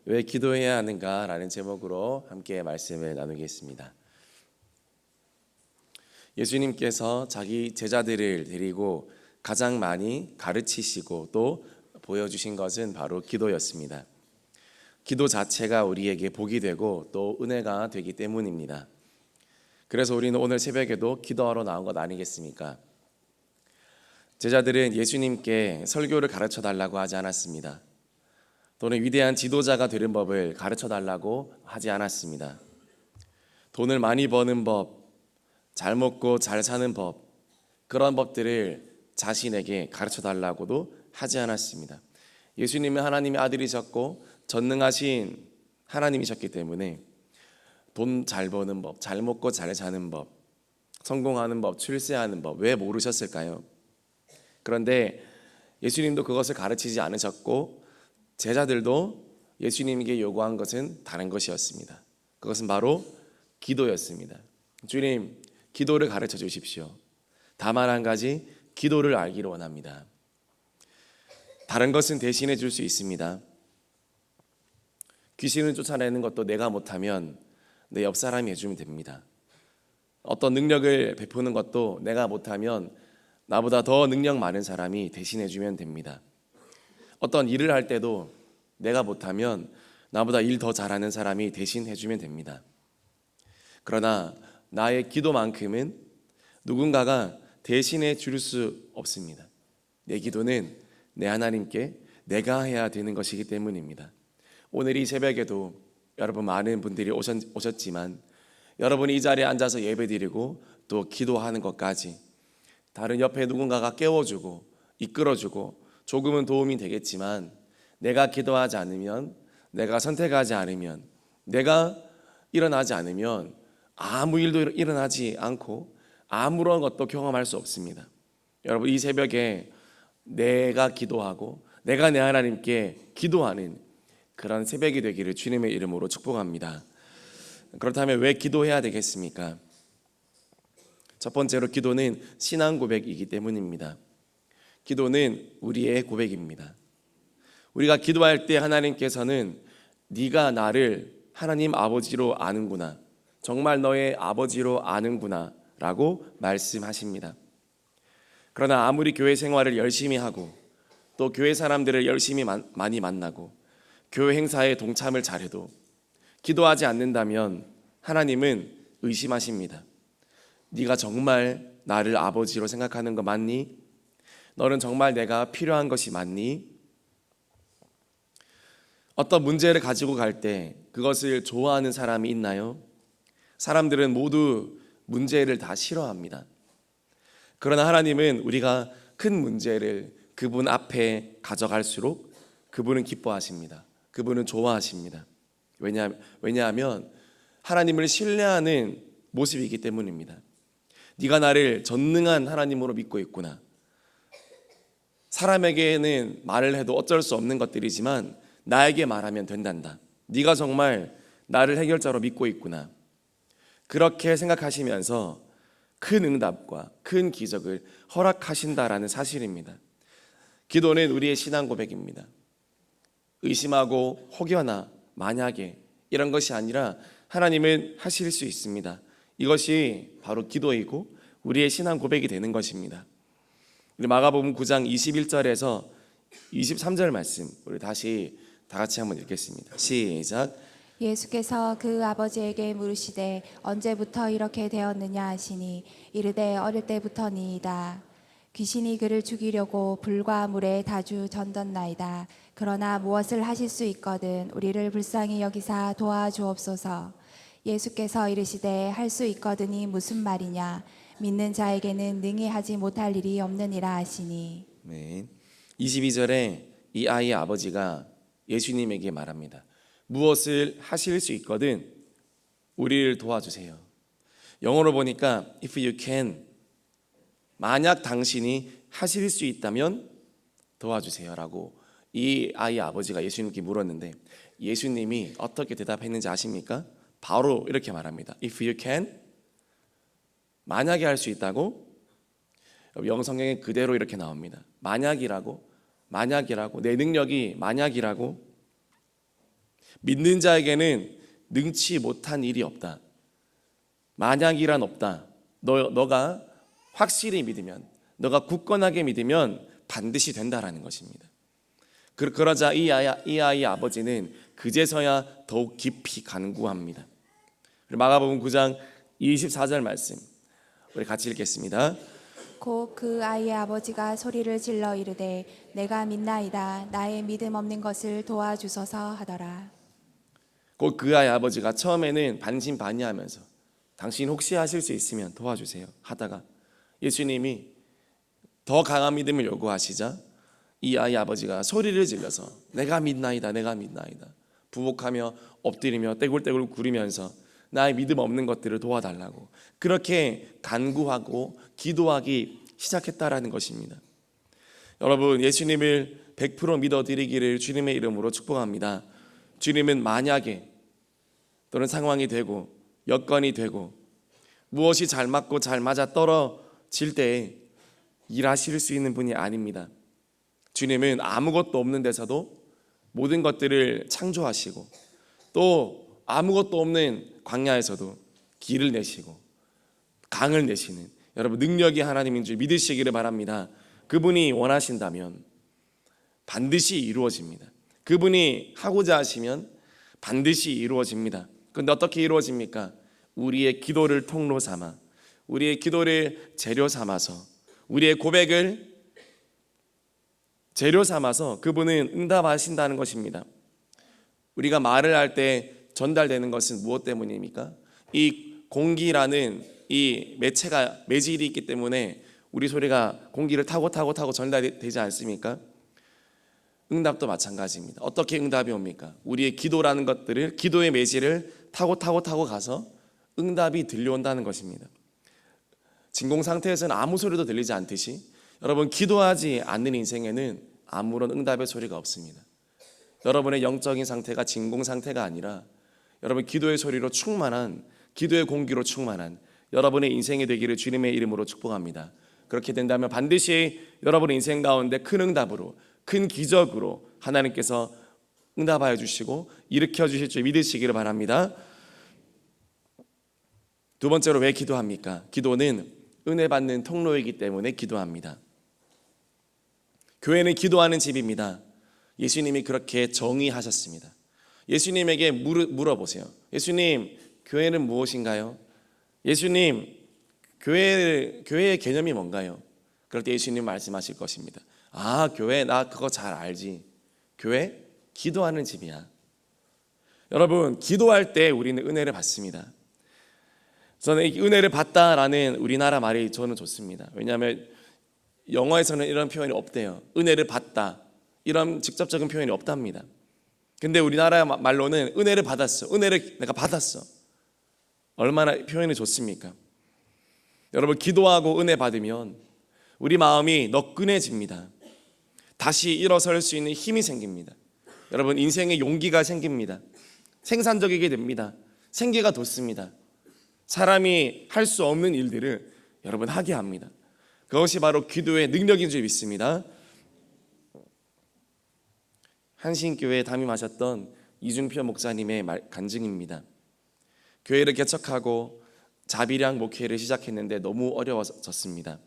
왜 기도해야 하는가라는 제목으로 함께 말씀을 나누겠습니다. 예수님께서 자기 제자들을 데리고 가장 많이 가르치시고 또 보여주신 것은 바로 기도였습니다. 기도 자체가 우리에게 복이 되고 또 은혜가 되기 때문입니다. 그래서 우리는 오늘 새벽에도 기도하러 나온 것 아니겠습니까? 제자들은 예수님께 설교를 가르쳐 달라고 하지 않았습니다. 또는 위대한 지도자가 되는 법을 가르쳐 달라고 하지 않았습니다. 돈을 많이 버는 법, 잘 먹고 잘 사는 법, 그런 법들을 자신에게 가르쳐 달라고도 하지 않았습니다. 예수님은 하나님의 아들이셨고 전능하신 하나님이셨기 때문에 돈 잘 버는 법, 잘 먹고 잘 사는 법, 성공하는 법, 출세하는 법 왜 모르셨을까요? 그런데 예수님도 그것을 가르치지 않으셨고 제자들도 예수님에게 요구한 것은 다른 것이었습니다. 그것은 바로 기도였습니다. 주님, 기도를 가르쳐 주십시오. 다만 한 가지, 기도를 알기를 원합니다. 다른 것은 대신해 줄 수 있습니다. 귀신을 쫓아내는 것도 내가 못하면 내 옆 사람이 해주면 됩니다. 어떤 능력을 베푸는 것도 내가 못하면 나보다 더 능력 많은 사람이 대신해 주면 됩니다. 어떤 일을 할 때도 내가 못하면 나보다 일 더 잘하는 사람이 대신해 주면 됩니다. 그러나 나의 기도만큼은 누군가가 대신해 줄 수 없습니다. 내 기도는 내 하나님께 내가 해야 되는 것이기 때문입니다. 오늘 이 새벽에도 여러분 많은 분들이 오셨지만 여러분이 이 자리에 앉아서 예배드리고 또 기도하는 것까지 다른 옆에 누군가가 깨워주고 이끌어주고 조금은 도움이 되겠지만 내가 기도하지 않으면, 내가 선택하지 않으면, 내가 일어나지 않으면 아무 일도 일어나지 않고 아무런 것도 경험할 수 없습니다. 여러분 이 새벽에 내가 기도하고 내가 내 하나님께 기도하는 그런 새벽이 되기를 주님의 이름으로 축복합니다. 그렇다면 왜 기도해야 되겠습니까? 첫 번째로 기도는 신앙 고백이기 때문입니다. 기도는 우리의 고백입니다. 우리가 기도할 때 하나님께서는 네가 나를 하나님 아버지로 아는구나, 정말 너의 아버지로 아는구나 라고 말씀하십니다. 그러나 아무리 교회 생활을 열심히 하고 또 교회 사람들을 열심히 많이 만나고 교회 행사에 동참을 잘해도 기도하지 않는다면 하나님은 의심하십니다. 네가 정말 나를 아버지로 생각하는 거 맞니? 너는 정말 내가 필요한 것이 맞니? 어떤 문제를 가지고 갈 때 그것을 좋아하는 사람이 있나요? 사람들은 모두 문제를 다 싫어합니다. 그러나 하나님은 우리가 큰 문제를 그분 앞에 가져갈수록 그분은 기뻐하십니다. 그분은 좋아하십니다. 왜냐하면 하나님을 신뢰하는 모습이기 때문입니다. 네가 나를 전능한 하나님으로 믿고 있구나. 사람에게는 말을 해도 어쩔 수 없는 것들이지만 나에게 말하면 된단다. 네가 정말 나를 해결자로 믿고 있구나. 그렇게 생각하시면서 큰 응답과 큰 기적을 허락하신다라는 사실입니다. 기도는 우리의 신앙 고백입니다. 의심하고 혹여나 만약에 이런 것이 아니라 하나님은 하실 수 있습니다. 이것이 바로 기도이고 우리의 신앙 고백이 되는 것입니다. 우리 마가복음 9장 21절에서 23절 말씀 우리 다시 다 같이 한번 읽겠습니다. 시작. 예수께서 그 아버지에게 물으시되 언제부터 이렇게 되었느냐 하시니 이르되 어릴 때부터니이다. 귀신이 그를 죽이려고 불과 물에 다주 던졌나이다. 그러나 무엇을 하실 수 있거든 우리를 불쌍히 여기사 도와주옵소서. 예수께서 이르시되 할 수 있거든이 무슨 말이냐? 믿는 자에게는 능히 하지 못할 일이 없느니라 하시니. 네. 22절에 이 아이의 아버지가 예수님에게 말합니다. 무엇을 하실 수 있거든 우리를 도와주세요. 영어로 보니까 if you can, 만약 당신이 하실 수 있다면 도와주세요라고 이 아이의 아버지가 예수님께 물었는데 예수님이 어떻게 대답했는지 아십니까? 바로 이렇게 말합니다. If you can, 만약에 할 수 있다고? 영성경에 그대로 이렇게 나옵니다. 만약이라고, 내 능력이 만약이라고. 믿는 자에게는 능치 못한 일이 없다. 만약이란 없다. 너가 확실히 믿으면, 너가 굳건하게 믿으면 반드시 된다라는 것입니다. 그러자 이 아이의 아버지는 그제서야 더욱 깊이 간구합니다. 마가복음 9장 24절 말씀 우리 같이 읽겠습니다. 곧 그 아이의 아버지가 소리를 질러 이르되 내가 믿나이다. 나의 믿음 없는 것을 도와주소서 하더라. 곧 그 아이의 아버지가 처음에는 반신반의하면서 당신 혹시 하실 수 있으면 도와주세요 하다가 예수님이 더 강한 믿음을 요구하시자 이 아이 아버지가 소리를 질러서 내가 믿나이다, 내가 믿나이다, 부복하며 엎드리며 떼굴떼굴 구르면서 나의 믿음 없는 것들을 도와달라고 그렇게 간구하고 기도하기 시작했다라는 것입니다. 여러분, 예수님을 100% 믿어드리기를 주님의 이름으로 축복합니다. 주님은 만약에 또는 상황이 되고 여건이 되고 무엇이 잘 맞고 잘 맞아 떨어질 때에 일하실 수 있는 분이 아닙니다. 주님은 아무것도 없는 데서도 모든 것들을 창조하시고 또 아무것도 없는 광야에서도 길을 내시고 강을 내시는 여러분 능력이 하나님인 줄 믿으시기를 바랍니다. 그분이 원하신다면 반드시 이루어집니다. 그분이 하고자 하시면 반드시 이루어집니다. 그런데 어떻게 이루어집니까? 우리의 기도를 통로 삼아, 우리의 기도를 재료 삼아서, 우리의 고백을 재료 삼아서 그분은 응답하신다는 것입니다. 우리가 말을 할 때 전달되는 것은 무엇 때문입니까? 이 공기라는 이 매질이 있기 때문에 우리 소리가 공기를 타고 전달되지 않습니까? 응답도 마찬가지입니다. 어떻게 응답이 옵니까? 우리의 기도라는 것들을, 기도의 매질을 타고 가서 응답이 들려온다는 것입니다. 진공 상태에서는 아무 소리도 들리지 않듯이 여러분 기도하지 않는 인생에는 아무런 응답의 소리가 없습니다. 여러분의 영적인 상태가 진공 상태가 아니라 여러분 기도의 소리로 충만한, 기도의 공기로 충만한 여러분의 인생이 되기를 주님의 이름으로 축복합니다. 그렇게 된다면 반드시 여러분의 인생 가운데 큰 응답으로, 큰 기적으로 하나님께서 응답하여 주시고 일으켜 주실 줄 믿으시기를 바랍니다. 두 번째로 왜 기도합니까? 기도는 은혜 받는 통로이기 때문에 기도합니다. 교회는 기도하는 집입니다. 예수님이 그렇게 정의하셨습니다. 예수님에게 물어보세요. 예수님, 교회는 무엇인가요? 예수님, 교회의 개념이 뭔가요? 그럴 때 예수님 말씀하실 것입니다. 아, 교회 나 그거 잘 알지. 교회 기도하는 집이야. 여러분, 기도할 때 우리는 은혜를 받습니다. 저는 은혜를 받다라는 우리나라 말이 저는 좋습니다. 왜냐하면 영어에서는 이런 표현이 없대요. 은혜를 받다 이런 직접적인 표현이 없답니다. 근데 우리나라 말로는 은혜를 받았어. 은혜를 내가 받았어. 얼마나 표현이 좋습니까? 여러분 기도하고 은혜 받으면 우리 마음이 너끈해집니다. 다시 일어설 수 있는 힘이 생깁니다. 여러분 인생에 용기가 생깁니다. 생산적이게 됩니다. 생기가 돋습니다. 사람이 할 수 없는 일들을 여러분 하게 합니다. 그것이 바로 기도의 능력인 줄 믿습니다. 한신교회에 담임하셨던 이중표 목사님의 간증입니다. 교회를 개척하고 자비량 목회를 시작했는데 너무 어려워졌습니다.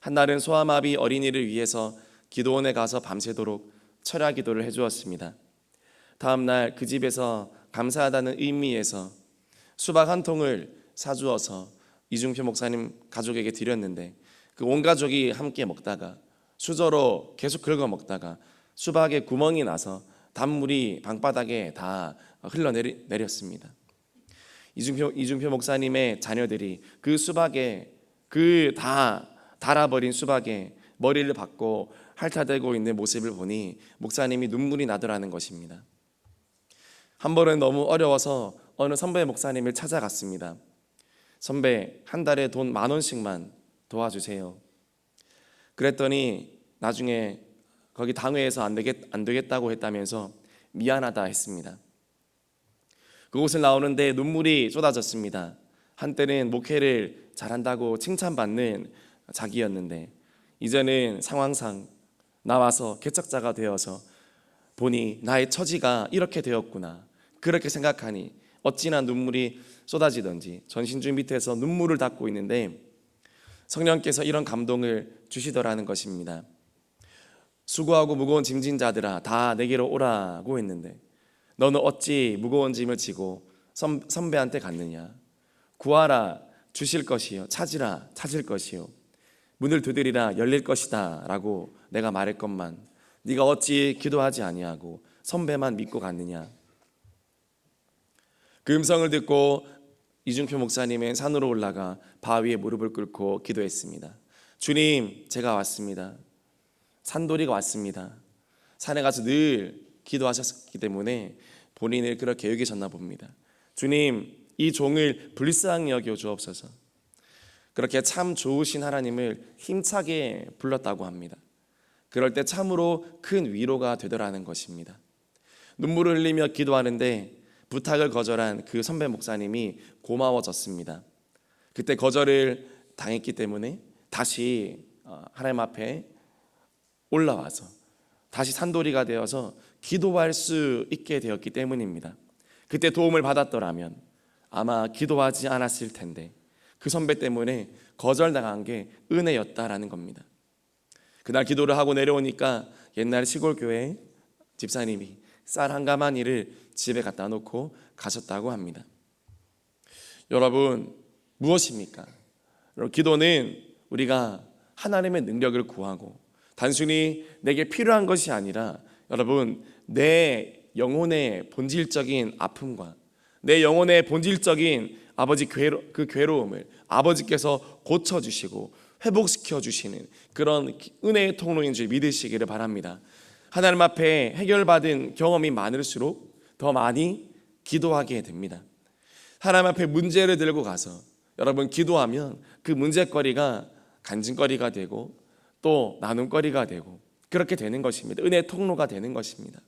한날은 소아마비 어린이를 위해서 기도원에 가서 밤새도록 철야 기도를 해주었습니다. 다음 날 그 집에서 감사하다는 의미에서 수박 한 통을 사주어서 이중표 목사님 가족에게 드렸는데 그 온 가족이 함께 먹다가 수저로 계속 긁어 먹다가 수박에 구멍이 나서 단물이 방바닥에 다 흘러내렸습니다. 이중표 목사님의 자녀들이 그 수박에 그 다 닳아버린 수박에 머리를 박고 핥아대고 있는 모습을 보니 목사님이 눈물이 나더라는 것입니다. 한 번은 너무 어려워서 어느 선배 목사님을 찾아갔습니다. 선배, 한 달에 돈 10,000원씩만 도와주세요. 그랬더니 나중에 거기 당회에서 안 되겠다고 했다면서 미안하다 했습니다. 그곳을 나오는데 눈물이 쏟아졌습니다. 한때는 목회를 잘한다고 칭찬받는 자기였는데 이제는 상황상 나와서 개척자가 되어서 보니 나의 처지가 이렇게 되었구나. 그렇게 생각하니 어찌나 눈물이 쏟아지던지 전신줄 밑에서 눈물을 닦고 있는데 성령께서 이런 감동을 주시더라는 것입니다. 수고하고 무거운 짐진 자들아 다 내게로 오라고 했는데 너는 어찌 무거운 짐을 지고 선배한테 갔느냐. 구하라 주실 것이요, 찾으라 찾을 것이요, 문을 두드리라 열릴 것이다 라고 내가 말했건만 네가 어찌 기도하지 아니하고 선배만 믿고 갔느냐. 그 음성을 듣고 이중표 목사님은 산으로 올라가 바위에 무릎을 꿇고 기도했습니다. 주님, 제가 왔습니다. 산돌이가 왔습니다. 산에 가서 늘 기도하셨기 때문에 본인을 그렇게 여기셨나 봅니다. 주님, 이 종을 불쌍히 여겨 주옵소서. 그렇게 참 좋으신 하나님을 힘차게 불렀다고 합니다. 그럴 때 참으로 큰 위로가 되더라는 것입니다. 눈물을 흘리며 기도하는데 부탁을 거절한 그 선배 목사님이 고마워졌습니다. 그때 거절을 당했기 때문에 다시 하나님 앞에 올라와서 다시 산돌이가 되어서 기도할 수 있게 되었기 때문입니다. 그때 도움을 받았더라면 아마 기도하지 않았을 텐데 그 선배 때문에 거절당한 게 은혜였다라는 겁니다. 그날 기도를 하고 내려오니까 옛날 시골 교회 집사님이 쌀 한 가마니를 집에 갖다 놓고 가셨다고 합니다. 여러분, 무엇입니까? 여러분, 기도는 우리가 하나님의 능력을 구하고 단순히 내게 필요한 것이 아니라 여러분, 내 영혼의 본질적인 아픔과 내 영혼의 본질적인 아버지 그 괴로움을 아버지께서 고쳐주시고 회복시켜 주시는 그런 은혜의 통로인 줄 믿으시기를 바랍니다. 하나님 앞에 해결받은 경험이 많을수록 더 많이 기도하게 됩니다. 하나님 앞에 문제를 들고 가서 여러분 기도하면 그 문제거리가 간증거리가 되고 또 나눔거리가 되고 그렇게 되는 것입니다. 은혜의 통로가 되는 것입니다.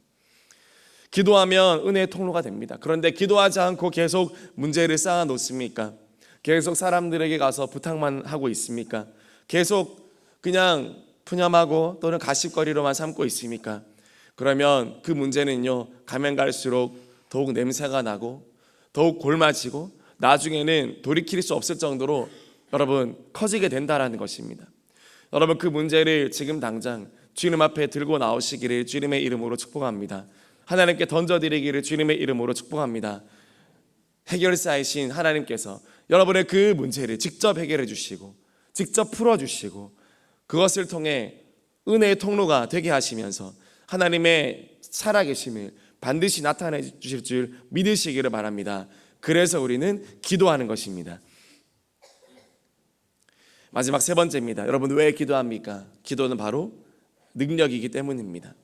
기도하면 은혜의 통로가 됩니다. 그런데 기도하지 않고 계속 문제를 쌓아 놓습니까? 계속 사람들에게 가서 부탁만 하고 있습니까? 계속 그냥 푸념하고 또는 가십거리로만 삼고 있습니까? 그러면 그 문제는요, 가면 갈수록 더욱 냄새가 나고 더욱 골마지고 나중에는 돌이킬 수 없을 정도로 여러분 커지게 된다라는 것입니다. 여러분, 그 문제를 지금 당장 주님 앞에 들고 나오시기를 주님의 이름으로 축복합니다. 하나님께 던져드리기를 주님의 이름으로 축복합니다. 해결사이신 하나님께서 여러분의 그 문제를 직접 해결해 주시고 직접 풀어주시고 그것을 통해 은혜의 통로가 되게 하시면서 하나님의 살아계심을 반드시 나타내 주실 줄 믿으시기를 바랍니다. 그래서 우리는 기도하는 것입니다. 마지막 세 번째입니다. 여러분, 왜 기도합니까? 기도는 바로 능력이기 때문입니다.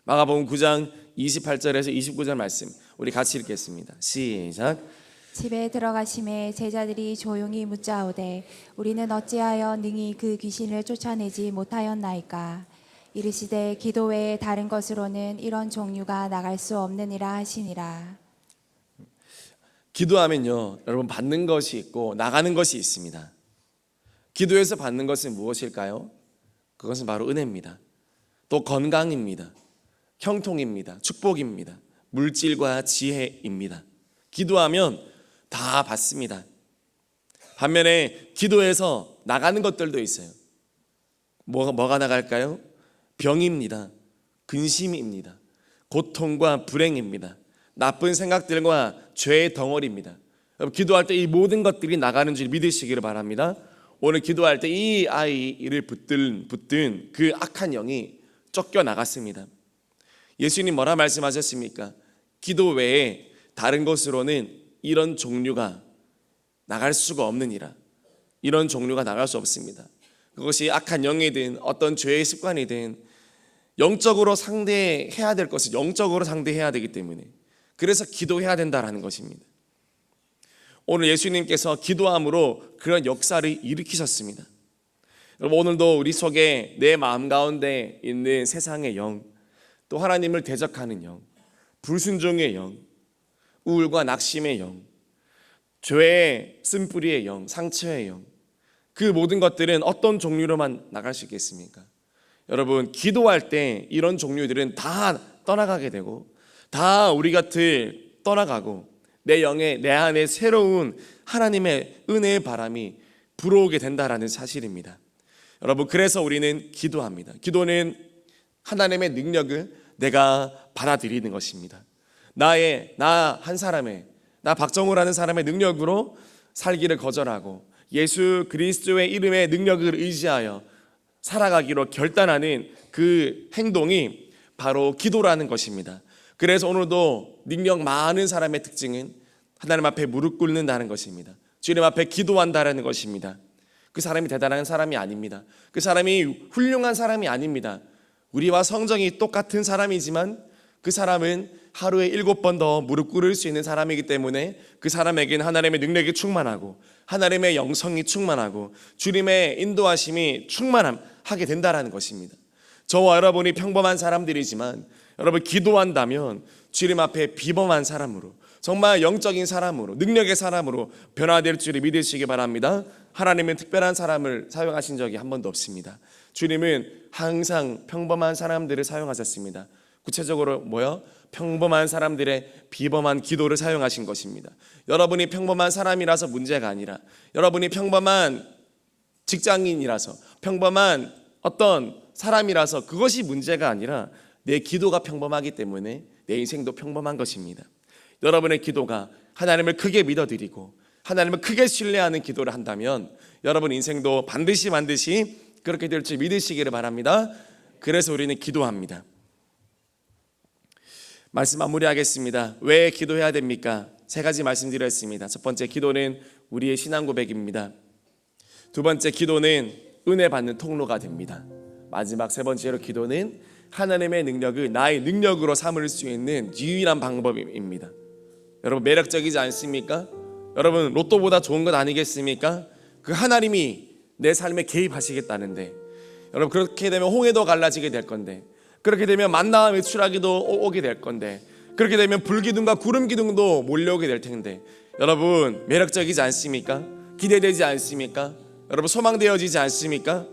마가복음 9장 28절에서 29절 말씀 우리 같이 읽겠습니다. 시작. 집에 들어가심에 제자들이 조용히 묻자오되 우리는 어찌하여 능히 그 귀신을 쫓아내지 못하였나이까. 이르시되 기도 외에 다른 것으로는 이런 종류가 나갈 수 없느니라 하시니라. 기도하면요, 여러분 받는 것이 있고 나가는 것이 있습니다. 기도에서 받는 것은 무엇일까요? 그것은 바로 은혜입니다. 또 건강입니다. 형통입니다. 축복입니다. 물질과 지혜입니다. 기도하면 다 받습니다. 반면에 기도에서 나가는 것들도 있어요. 뭐가 나갈까요? 병입니다. 근심입니다. 고통과 불행입니다. 나쁜 생각들과 죄의 덩어리입니다. 기도할 때 이 모든 것들이 나가는 줄 믿으시기를 바랍니다. 오늘 기도할 때 이 아이를 붙든 그 악한 영이 쫓겨나갔습니다. 예수님 뭐라 말씀하셨습니까? 기도 외에 다른 것으로는 이런 종류가 나갈 수가 없느니라. 이런 종류가 나갈 수 없습니다. 그것이 악한 영이든 어떤 죄의 습관이든 영적으로 상대해야 될 것을 영적으로 상대해야 되기 때문에 그래서 기도해야 된다라는 것입니다. 오늘 예수님께서 기도함으로 그런 역사를 일으키셨습니다. 여러분, 오늘도 우리 속에 내 마음 가운데 있는 세상의 영, 또 하나님을 대적하는 영, 불순종의 영, 우울과 낙심의 영, 죄의 쓴뿌리의 영, 상처의 영, 그 모든 것들은 어떤 종류로만 나갈 수 있겠습니까? 여러분, 기도할 때 이런 종류들은 다 떠나가게 되고 다 우리 곁을 떠나가고 내 안에 새로운 하나님의 은혜의 바람이 불어오게 된다라는 사실입니다. 여러분, 그래서 우리는 기도합니다. 기도는 하나님의 능력을 내가 받아들이는 것입니다. 나 한 사람의, 나 박정우라는 사람의 능력으로 살기를 거절하고 예수 그리스도의 이름의 능력을 의지하여 살아가기로 결단하는 그 행동이 바로 기도라는 것입니다. 그래서 오늘도 능력 많은 사람의 특징은 하나님 앞에 무릎 꿇는다는 것입니다. 주님 앞에 기도한다는 것입니다. 그 사람이 대단한 사람이 아닙니다. 그 사람이 훌륭한 사람이 아닙니다. 우리와 성정이 똑같은 사람이지만 그 사람은 하루에 7번 더 무릎 꿇을 수 있는 사람이기 때문에 그 사람에게는 하나님의 능력이 충만하고 하나님의 영성이 충만하고 주님의 인도하심이 충만하게 된다는 것입니다. 저와 여러분이 평범한 사람들이지만 여러분, 기도한다면 주님 앞에 비범한 사람으로, 정말 영적인 사람으로, 능력의 사람으로 변화될 줄을 믿으시기 바랍니다. 하나님은 특별한 사람을 사용하신 적이 한 번도 없습니다. 주님은 항상 평범한 사람들을 사용하셨습니다. 구체적으로 뭐요? 평범한 사람들의 비범한 기도를 사용하신 것입니다. 여러분이 평범한 사람이라서 문제가 아니라, 여러분이 평범한 직장인이라서, 평범한 어떤 사람이라서 그것이 문제가 아니라 내 기도가 평범하기 때문에 내 인생도 평범한 것입니다. 여러분의 기도가 하나님을 크게 믿어드리고 하나님을 크게 신뢰하는 기도를 한다면 여러분 인생도 반드시 그렇게 될 줄 믿으시기를 바랍니다. 그래서 우리는 기도합니다. 말씀 마무리하겠습니다. 왜 기도해야 됩니까? 3가지 말씀드렸습니다. 첫 번째, 기도는 우리의 신앙 고백입니다. 두 번째, 기도는 은혜 받는 통로가 됩니다. 마지막 3번째로, 기도는 하나님의 능력을 나의 능력으로 삼을 수 있는 유일한 방법입니다. 여러분, 매력적이지 않습니까? 여러분, 로또보다 좋은 것 아니겠습니까? 그 하나님이 내 삶에 개입하시겠다는데, 여러분, 그렇게 되면 홍해도 갈라지게 될 건데, 그렇게 되면 만나와 메추라기도 오게 될 건데, 그렇게 되면 불기둥과 구름기둥도 몰려오게 될 텐데, 여러분, 매력적이지 않습니까? 기대되지 않습니까? 여러분, 소망되어지지 않습니까?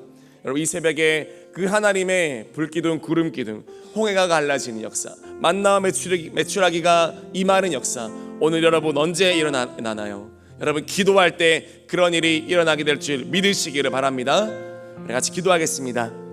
여러분, 이 새벽에 그 하나님의 불기둥, 구름기둥, 홍해가 갈라지는 역사, 만나와 메추라기가 임하는 역사, 오늘 여러분 언제 일어나나요? 여러분, 기도할 때 그런 일이 일어나게 될 줄 믿으시기를 바랍니다. 우리 같이 기도하겠습니다.